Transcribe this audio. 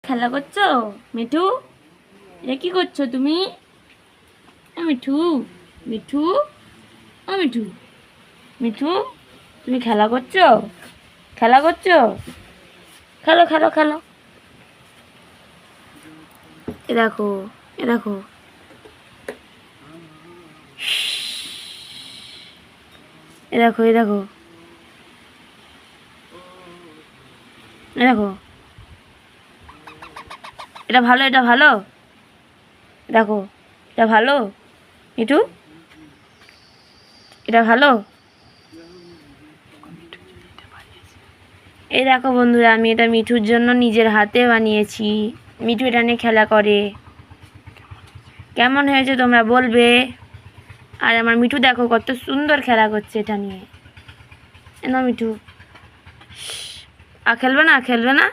খেলা করছো মিঠু? এটা কি করছো তুমি? মিঠু, মিঠু, ও মিঠু, মিঠু, তুমি খেলা করছো? খেলা করছো? খেলো খেলো খেলো। এ দেখো, এ দেখো, এ দেখো, এ দেখো, এ দেখো, এটা ভালো, এটা ভালো, দেখো, এটা ভালো মিঠু, এটা ভালো। এই দেখো বন্ধুরা, আমি এটা মিঠুর জন্য নিজের হাতে বানিয়েছি। মিঠু এটা নিয়ে খেলা করে। কেমন হয়েছে তোমরা বলবে। আর আমার মিঠু দেখো কত সুন্দর খেলা করছে এটা নিয়ে। না মিঠু, আর খেলবে না, খেলবে না।